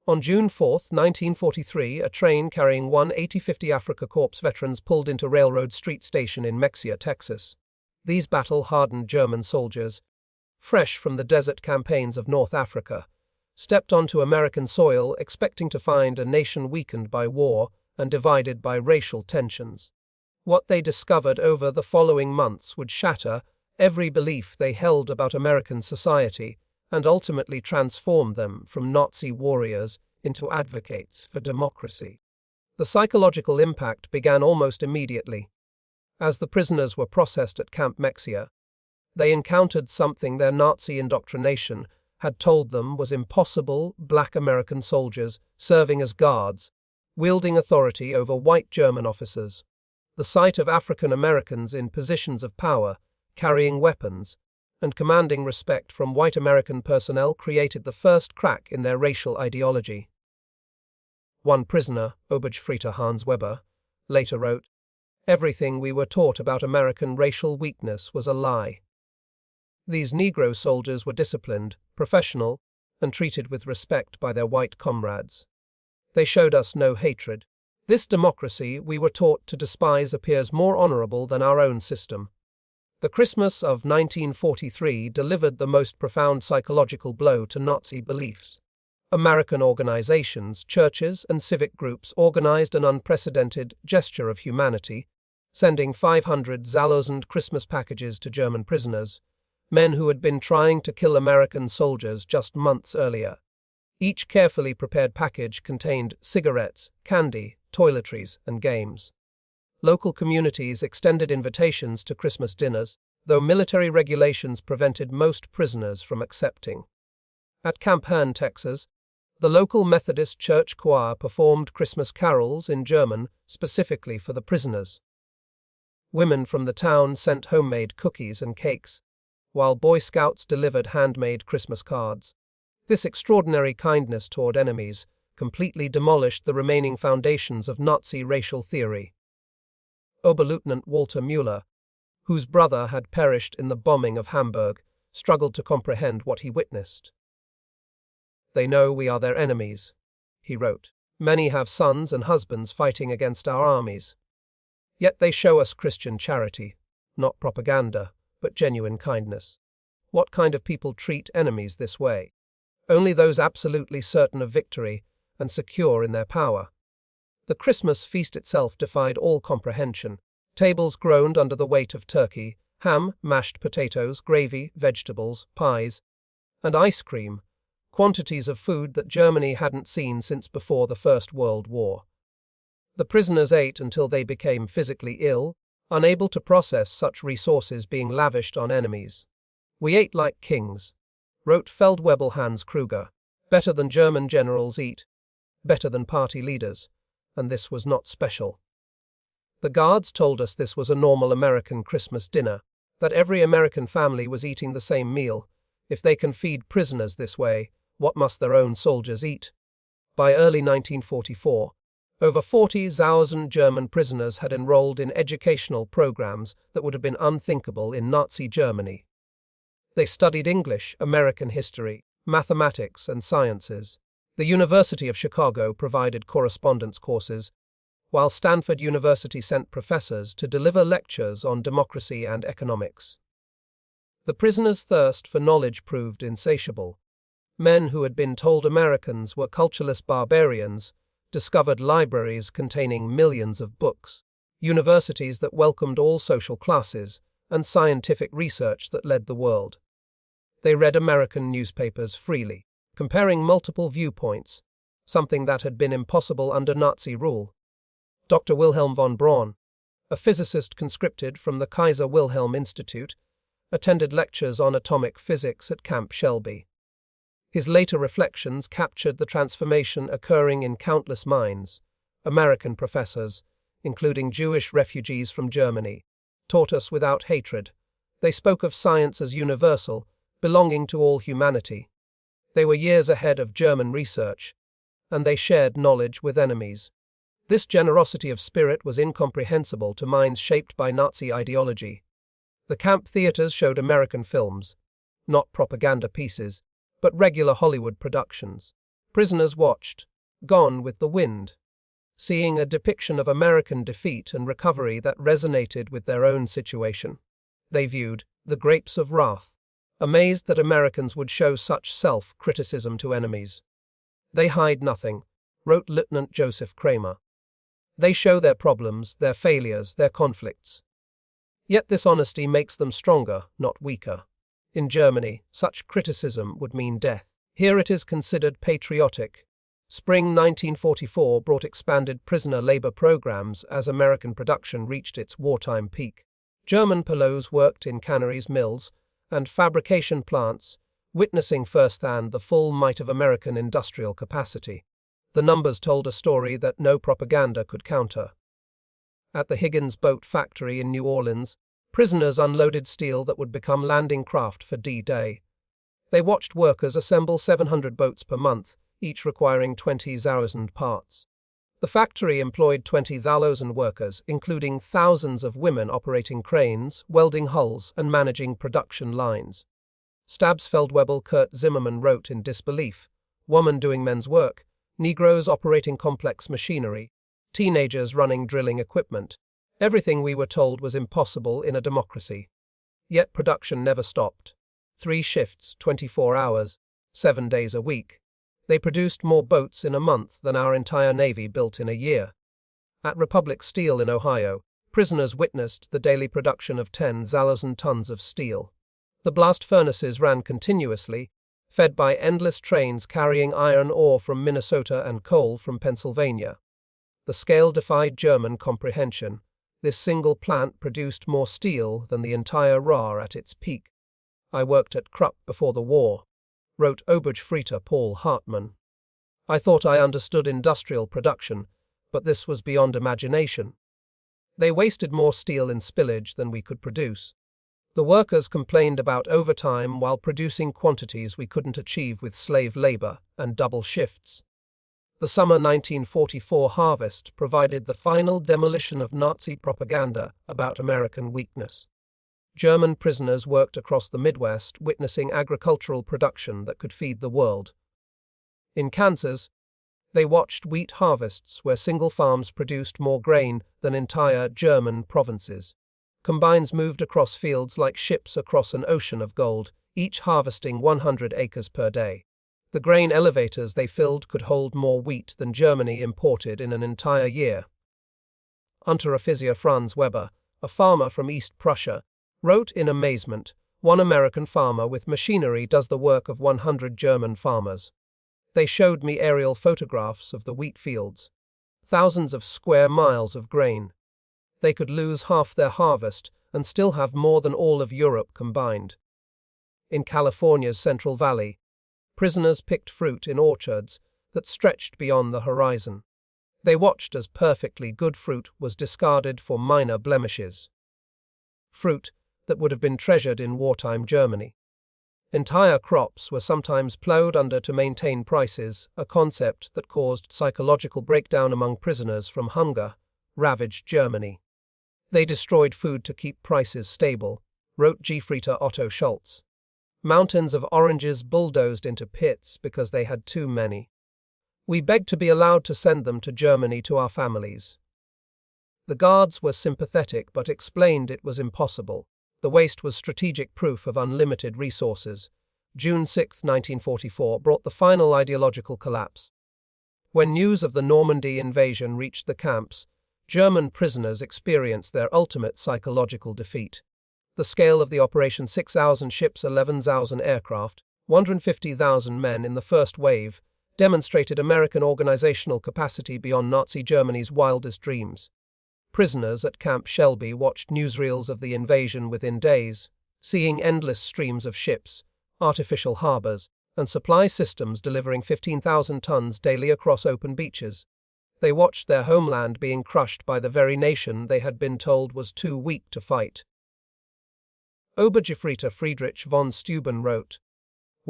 On June 4, 1943, a train carrying 180 Afrika Corps veterans pulled into Railroad Street Station in Mexia, Texas. These battle-hardened German soldiers, fresh from the desert campaigns of North Africa, stepped onto American soil expecting to find a nation weakened by war and divided by racial tensions. What they discovered over the following months would shatter every belief they held about American society and ultimately transform them from Nazi warriors into advocates for democracy. The psychological impact began almost immediately. As the prisoners were processed at Camp Mexia, they encountered something their Nazi indoctrination had told them was impossible: black American soldiers serving as guards, wielding authority over white German officers. The sight of African Americans in positions of power, carrying weapons, and commanding respect from white American personnel created the first crack in their racial ideology. One prisoner, Obergefreiter Hans Weber, later wrote, "Everything we were taught about American racial weakness was a lie." These Negro soldiers were disciplined, professional, and treated with respect by their white comrades. They showed us no hatred. This democracy we were taught to despise appears more honorable than our own system. The Christmas of 1943 delivered the most profound psychological blow to Nazi beliefs. American organizations, churches, and civic groups organized an unprecedented gesture of humanity, sending 500,000 Christmas packages to German prisoners, men who had been trying to kill American soldiers just months earlier. Each carefully prepared package contained cigarettes, candy, toiletries, and games. Local communities extended invitations to Christmas dinners, though military regulations prevented most prisoners from accepting. At Camp Mexia, Texas, the local Methodist church choir performed Christmas carols in German specifically for the prisoners. Women from the town sent homemade cookies and cakes, while Boy Scouts delivered handmade Christmas cards. This extraordinary kindness toward enemies completely demolished the remaining foundations of Nazi racial theory. Oberleutnant Walter Müller, whose brother had perished in the bombing of Hamburg, struggled to comprehend what he witnessed. "They know we are their enemies," he wrote. "Many have sons and husbands fighting against our armies. Yet they show us Christian charity, not propaganda, but genuine kindness. What kind of people treat enemies this way? Only those absolutely certain of victory and secure in their power." The Christmas feast itself defied all comprehension. Tables groaned under the weight of turkey, ham, mashed potatoes, gravy, vegetables, pies, and ice cream, quantities of food that Germany hadn't seen since before the First World War. The prisoners ate until they became physically ill, unable to process such resources being lavished on enemies. "We ate like kings," wrote Feldwebel Hans Kruger. "Better than German generals eat, better than party leaders. And this was not special. The guards told us this was a normal American Christmas dinner, that every American family was eating the same meal. If they can feed prisoners this way, what must their own soldiers eat?" By early 1944, over 40,000 German prisoners had enrolled in educational programs that would have been unthinkable in Nazi Germany. They studied English, American history, mathematics, and sciences. The University of Chicago provided correspondence courses, while Stanford University sent professors to deliver lectures on democracy and economics. The prisoners' thirst for knowledge proved insatiable. Men who had been told Americans were cultureless barbarians discovered libraries containing millions of books, universities that welcomed all social classes, and scientific research that led the world. They read American newspapers freely, comparing multiple viewpoints, something that had been impossible under Nazi rule. Dr. Wilhelm von Braun, a physicist conscripted from the Kaiser Wilhelm Institute, attended lectures on atomic physics at Camp Shelby. His later reflections captured the transformation occurring in countless minds. American professors, including Jewish refugees from Germany, taught us without hatred. They spoke of science as universal, belonging to all humanity. They were years ahead of German research, and they shared knowledge with enemies. This generosity of spirit was incomprehensible to minds shaped by Nazi ideology. The camp theaters showed American films, not propaganda pieces, but regular Hollywood productions. Prisoners watched, gone with the wind, seeing a depiction of American defeat and recovery that resonated with their own situation. They viewed the grapes of wrath, amazed that Americans would show such self-criticism to enemies. They hide nothing, wrote Lieutenant Joseph Kramer. They show their problems, their failures, their conflicts. Yet this honesty makes them stronger, not weaker. In Germany, such criticism would mean death. Here it is considered patriotic. Spring 1944 brought expanded prisoner labor programs as American production reached its wartime peak. German POWs worked in canneries, mills, and fabrication plants, witnessing firsthand the full might of American industrial capacity. The numbers told a story that no propaganda could counter. At the Higgins Boat Factory in New Orleans, prisoners unloaded steel that would become landing craft for D-Day. They watched workers assemble 700 boats per month, each requiring 20,000 parts. The factory employed 20,000 workers, including thousands of women operating cranes, welding hulls, and managing production lines. Stabsfeldwebel Kurt Zimmermann wrote in disbelief, "Women doing men's work, Negroes operating complex machinery, teenagers running drilling equipment. Everything we were told was impossible in a democracy." Yet production never stopped. 3 shifts, 24 hours, 7 days a week. They produced more boats in a month than our entire Navy built in a year. At Republic Steel in Ohio, prisoners witnessed the daily production of 10,000 tons of steel. The blast furnaces ran continuously, fed by endless trains carrying iron ore from Minnesota and coal from Pennsylvania. The scale defied German comprehension. This single plant produced more steel than the entire Ruhr at its peak. "I worked at Krupp before the war," wrote Oberstfrieder Paul Hartmann. "I thought I understood industrial production, but this was beyond imagination. They wasted more steel in spillage than we could produce. The workers complained about overtime while producing quantities we couldn't achieve with slave labor and double shifts." The summer 1944 harvest provided the final demolition of Nazi propaganda about American weakness. German prisoners worked across the Midwest, witnessing agricultural production that could feed the world. In Kansas, they watched wheat harvests where single farms produced more grain than entire German provinces. Combines moved across fields like ships across an ocean of gold, each harvesting 100 acres per day. The grain elevators they filled could hold more wheat than Germany imported in an entire year. Unteroffizier Franz Weber, a farmer from East Prussia, wrote in amazement, "One American farmer with machinery does the work of 100 German farmers." They showed me aerial photographs of the wheat fields. Thousands of square miles of grain. They could lose half their harvest and still have more than all of Europe combined. In California's Central Valley, prisoners picked fruit in orchards that stretched beyond the horizon. They watched as perfectly good fruit was discarded for minor blemishes. Fruit that would have been treasured in wartime Germany. Entire crops were sometimes plowed under to maintain prices, a concept that caused psychological breakdown among prisoners from hunger, ravaged Germany. They destroyed food to keep prices stable, wrote Gefreiter Otto Schultz. Mountains of oranges bulldozed into pits because they had too many. We begged to be allowed to send them to Germany to our families. The guards were sympathetic but explained it was impossible. The waste was strategic proof of unlimited resources. June 6, 1944 brought the final ideological collapse. When news of the Normandy invasion reached the camps, German prisoners experienced their ultimate psychological defeat. The scale of the operation: 6,000 ships, 11,000 aircraft, 150,000 men in the first wave, demonstrated American organizational capacity beyond Nazi Germany's wildest dreams. Prisoners at Camp Shelby watched newsreels of the invasion within days, seeing endless streams of ships, artificial harbors, and supply systems delivering 15,000 tons daily across open beaches. They watched their homeland being crushed by the very nation they had been told was too weak to fight. Obergefreiter Friedrich von Steuben wrote,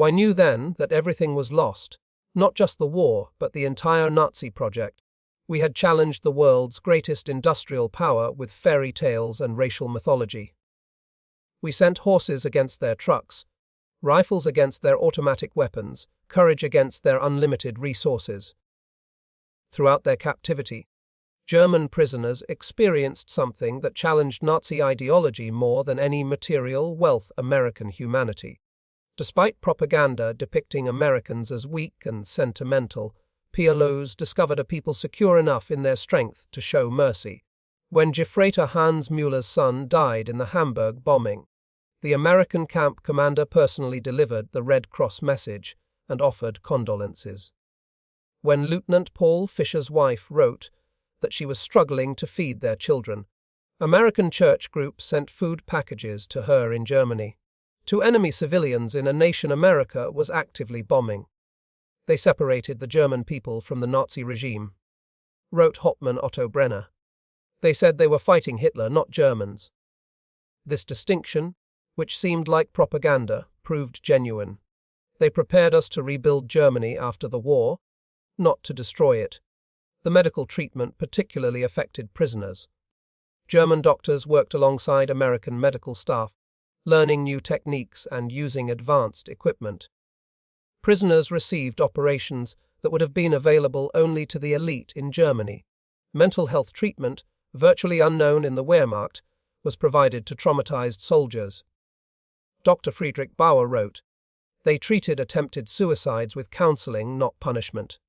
"I knew then that everything was lost, not just the war, but the entire Nazi project. We had challenged the world's greatest industrial power with fairy tales and racial mythology. We sent horses against their trucks, rifles against their automatic weapons, courage against their unlimited resources. Throughout their captivity, German prisoners experienced something that challenged Nazi ideology more than any material wealth: American humanity. Despite propaganda depicting Americans as weak and sentimental, POWs discovered a people secure enough in their strength to show mercy. When Gefreiter Hans Müller's son died in the Hamburg bombing, the American camp commander personally delivered the Red Cross message and offered condolences. When Lieutenant Paul Fischer's wife wrote that she was struggling to feed their children, American church groups sent food packages to her in Germany, to enemy civilians in a nation America was actively bombing. They separated the German people from the Nazi regime, wrote Hauptmann Otto Brenner. They said they were fighting Hitler, not Germans. This distinction, which seemed like propaganda, proved genuine. They prepared us to rebuild Germany after the war, not to destroy it. The medical treatment particularly affected prisoners. German doctors worked alongside American medical staff, learning new techniques and using advanced equipment. Prisoners received operations that would have been available only to the elite in Germany. Mental health treatment, virtually unknown in the Wehrmacht, was provided to traumatized soldiers. Dr. Friedrich Bauer wrote, "They treated attempted suicides with counseling, not punishment.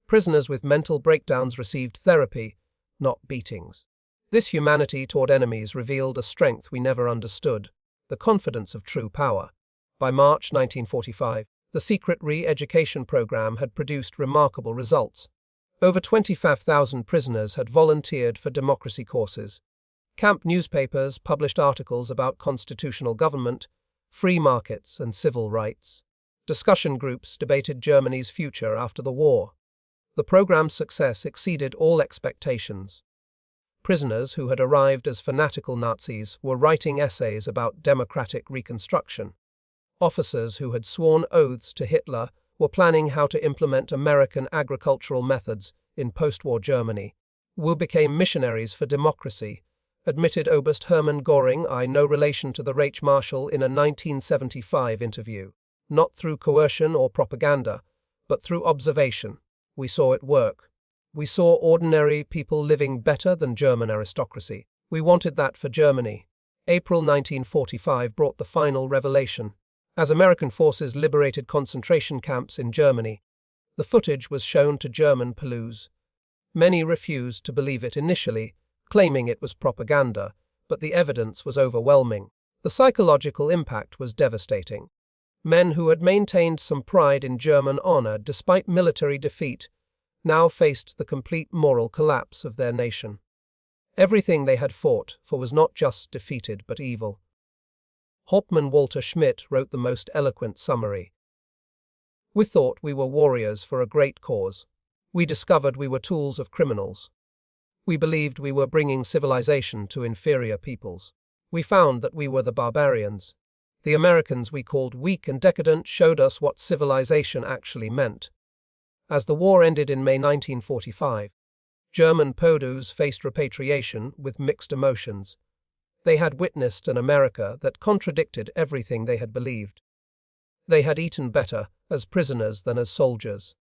Prisoners with mental breakdowns received therapy, not beatings." This humanity toward enemies revealed a strength we never understood, the confidence of true power. By March 1945, the secret re-education program had produced remarkable results. Over 25,000 prisoners had volunteered for democracy courses. Camp newspapers published articles about constitutional government, free markets, and civil rights. Discussion groups debated Germany's future after the war. The program's success exceeded all expectations. Prisoners who had arrived as fanatical Nazis were writing essays about democratic reconstruction. Officers who had sworn oaths to Hitler were planning how to implement American agricultural methods in post-war Germany. Who became missionaries for democracy, admitted Oberst Hermann Göring, no relation to the Reichsmarschall, in a 1975 interview. Not through coercion or propaganda, but through observation. We saw it work. We saw ordinary people living better than German aristocracy. We wanted that for Germany. April 1945 brought the final revelation. As American forces liberated concentration camps in Germany, the footage was shown to German POWs. Many refused to believe it initially, claiming it was propaganda, but the evidence was overwhelming. The psychological impact was devastating. Men who had maintained some pride in German honor despite military defeat now faced the complete moral collapse of their nation. Everything they had fought for was not just defeated but evil. Hauptmann Walter Schmidt wrote the most eloquent summary. "We thought we were warriors for a great cause. We discovered we were tools of criminals. We believed we were bringing civilization to inferior peoples. We found that we were the barbarians. The Americans we called weak and decadent showed us what civilization actually meant." As the war ended in May 1945, German POWs faced repatriation with mixed emotions. They had witnessed an America that contradicted everything they had believed. They had eaten better as prisoners than as soldiers.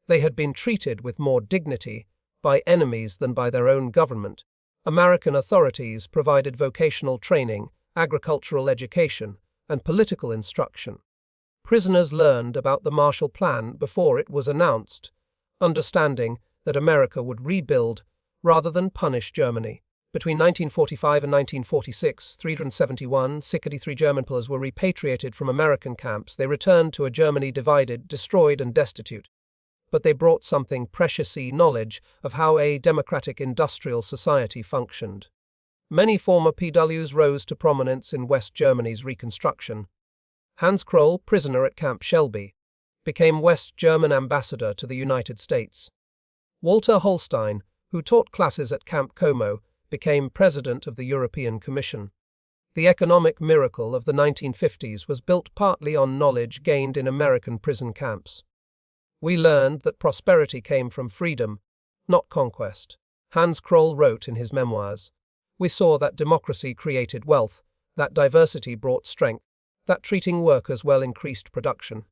They had been treated with more dignity by enemies than by their own government. American authorities provided vocational training, agricultural education, and political instruction. Prisoners learned about the Marshall Plan before it was announced, understanding that America would rebuild rather than punish Germany. Between 1945 and 1946, 373 German POWs were repatriated from American camps. They returned to a Germany divided, destroyed, and destitute. But they brought something precious: knowledge of how a democratic industrial society functioned. Many former POWs rose to prominence in West Germany's reconstruction. Hans Kroll, prisoner at Camp Shelby, became West German ambassador to the United States. Walter Holstein, who taught classes at Camp Como, became president of the European Commission. The economic miracle of the 1950s was built partly on knowledge gained in American prison camps. We learned that prosperity came from freedom, not conquest. Hans Kroll wrote in his memoirs, "We saw that democracy created wealth, that diversity brought strength, that treating workers well increased production.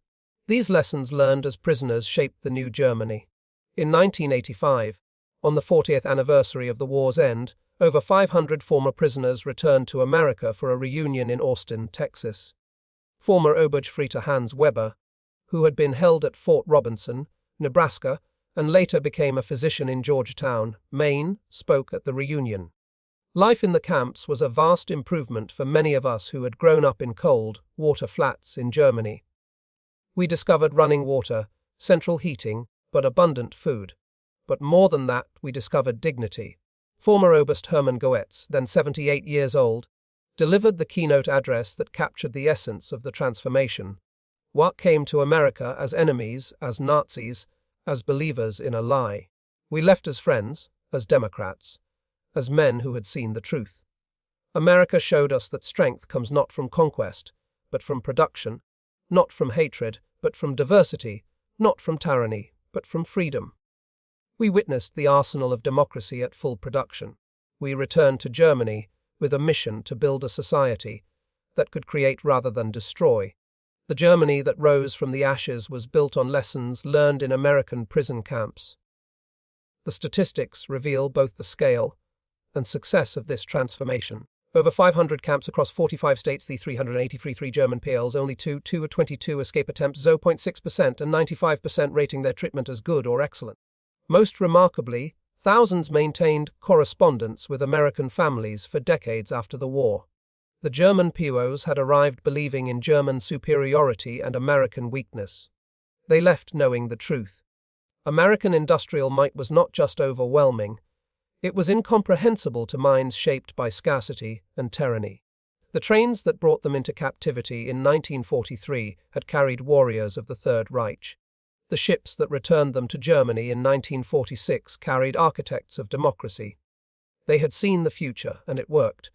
These lessons learned as prisoners shaped the new Germany. In 1985, on the 40th anniversary of the war's end, over 500 former prisoners returned to America for a reunion in Austin, Texas. Former Oberstleutnant Hans Weber, who had been held at Fort Robinson, Nebraska, and later became a physician in Georgetown, Maine, spoke at the reunion. Life in the camps was a vast improvement for many of us who had grown up in cold, water flats in Germany. We discovered running water, central heating, but abundant food. But more than that, we discovered dignity. Former Oberst Hermann Goetz, then 78 years old, delivered the keynote address that captured the essence of the transformation. What came to America as enemies, as Nazis, as believers in a lie. We left as friends, as Democrats, as men who had seen the truth. America showed us that strength comes not from conquest, but from production, not from hatred, but from diversity, not from tyranny, but from freedom. We witnessed the arsenal of democracy at full production. We returned to Germany with a mission to build a society that could create rather than destroy. The Germany that rose from the ashes was built on lessons learned in American prison camps. The statistics reveal both the scale and success of this transformation. Over 500 camps across 45 states, the 383 German POWs, only 2 or 22 escape attempts, 0.6%, and 95% rating their treatment as good or excellent. Most remarkably, thousands maintained correspondence with American families for decades after the war. The German POWs had arrived believing in German superiority and American weakness. They left knowing the truth. American industrial might was not just overwhelming, it was incomprehensible to minds shaped by scarcity and tyranny. The trains that brought them into captivity in 1943 had carried warriors of the Third Reich. The ships that returned them to Germany in 1946 carried architects of democracy. They had seen the future, and it worked.